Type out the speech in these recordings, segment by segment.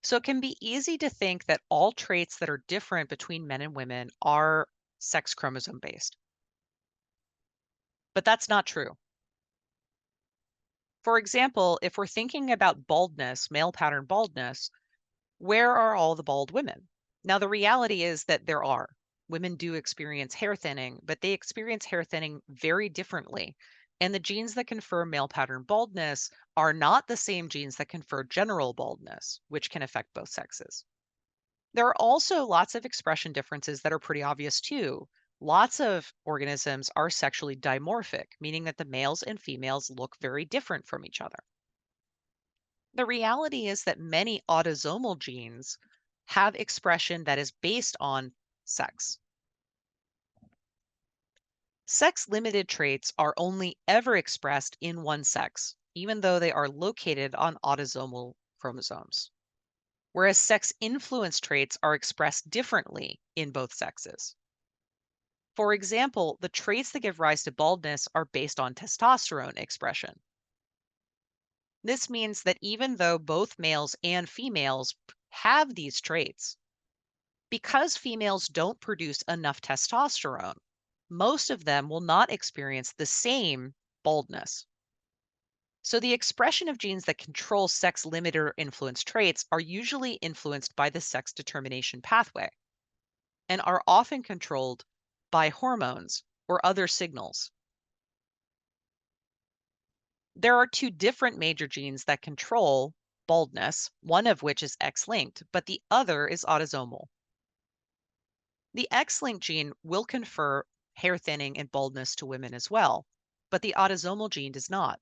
So it can be easy to think that all traits that are different between men and women are sex chromosome based, but that's not true. For example, if we're thinking about baldness, male pattern baldness, where are all the bald women? Now, the reality is that there are. Women do experience hair thinning, but they experience hair thinning very differently. And the genes that confer male pattern baldness are not the same genes that confer general baldness, which can affect both sexes. There are also lots of expression differences that are pretty obvious too. Lots of organisms are sexually dimorphic, meaning that the males and females look very different from each other. The reality is that many autosomal genes have expression that is based on sex. Sex limited traits are only ever expressed in one sex, even though they are located on autosomal chromosomes, whereas sex influenced traits are expressed differently in both sexes. For example, the traits that give rise to baldness are based on testosterone expression. This means that even though both males and females have these traits, because females don't produce enough testosterone, most of them will not experience the same baldness. So, the expression of genes that control sex limited or influenced traits are usually influenced by the sex determination pathway and are often controlled by hormones or other signals. There are two different major genes that control baldness, one of which is X linked, but the other is autosomal. The X linked gene will confer hair thinning and baldness to women as well, but the autosomal gene does not.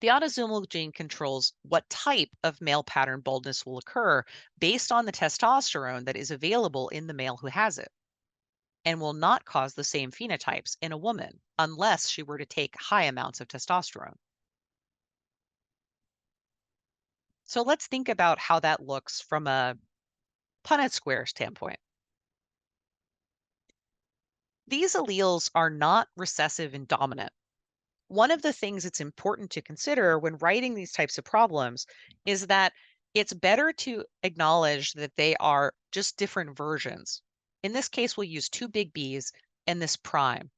The autosomal gene controls what type of male pattern baldness will occur based on the testosterone that is available in the male who has it, and will not cause the same phenotypes in a woman unless she were to take high amounts of testosterone. So let's think about how that looks from a Punnett square standpoint. These alleles are not recessive and dominant. One of the things it's important to consider when writing these types of problems is that it's better to acknowledge that they are just different versions. In this case, we'll use two big B's and this prime.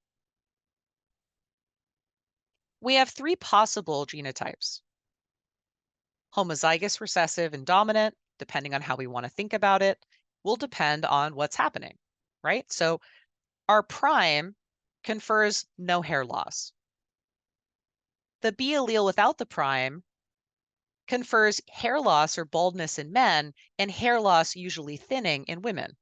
We have three possible genotypes: homozygous, recessive, and dominant, depending on how we want to think about it, will depend on what's happening, right? So our prime confers no hair loss. The B allele without the prime confers hair loss or baldness in men and hair loss, usually thinning, in women.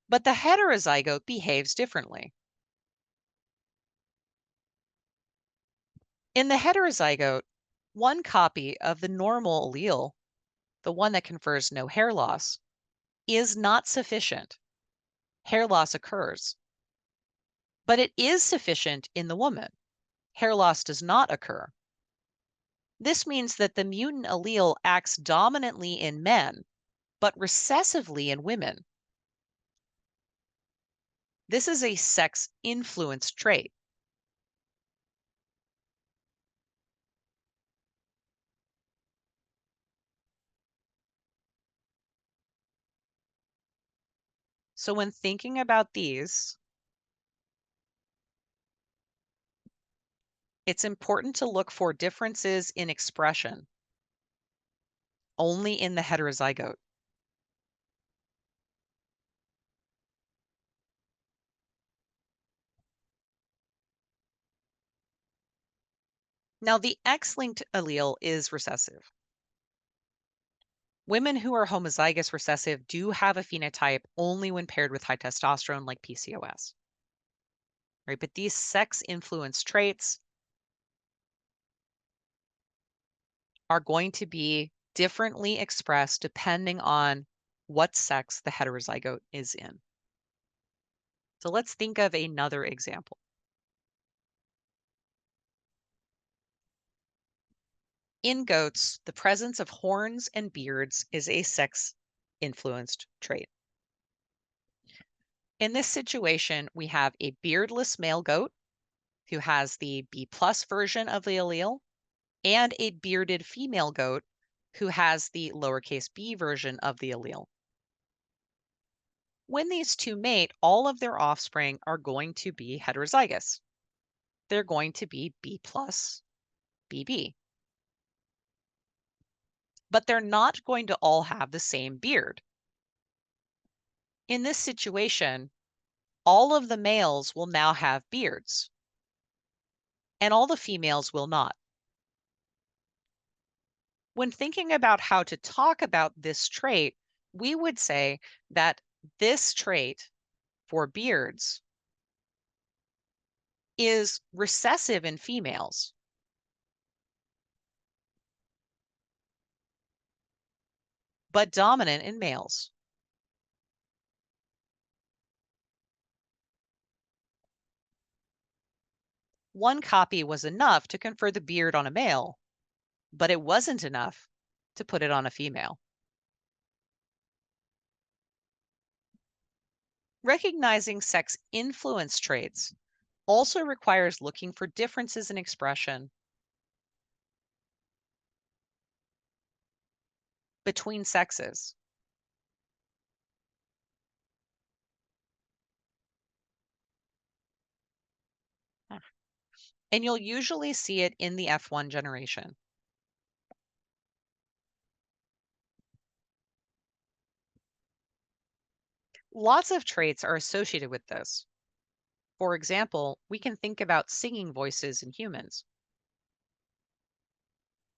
But the heterozygote behaves differently. In the heterozygote, one copy of the normal allele, the one that confers no hair loss, is not sufficient. Hair loss occurs. But it is sufficient in the woman. Hair loss does not occur. This means that the mutant allele acts dominantly in men, but recessively in women. This is a sex influenced trait. So, when thinking about these, it's important to look for differences in expression only in the heterozygote. Now, the X linked allele is recessive. Women who are homozygous recessive do have a phenotype only when paired with high testosterone, like PCOS, right? But these sex influenced traits are going to be differently expressed depending on what sex the heterozygote is in. So let's think of another example. In goats, the presence of horns and beards is a sex influenced trait. In this situation, we have a beardless male goat who has the B plus version of the allele and a bearded female goat who has the lowercase b version of the allele. When these two mate, all of their offspring are going to be heterozygous. They're going to be B plus BB, but they're not going to all have the same beard. In this situation, all of the males will now have beards, and all the females will not. When thinking about how to talk about this trait, we would say that this trait for beards is recessive in females, but dominant in males. One copy was enough to confer the beard on a male, but it wasn't enough to put it on a female. Recognizing sex influence traits also requires looking for differences in expression between sexes. And you'll usually see it in the F1 generation. Lots of traits are associated with this. For example, we can think about singing voices in humans.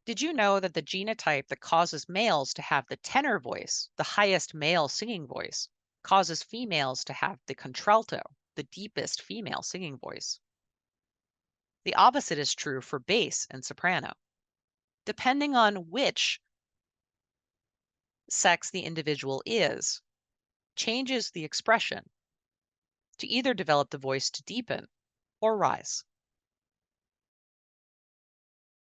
Did you know that the genotype that causes males to have the tenor voice, the highest male singing voice, causes females to have the contralto, the deepest female singing voice? The opposite is true for bass and soprano. Depending on which sex the individual is, changes the expression to either develop the voice to deepen or rise.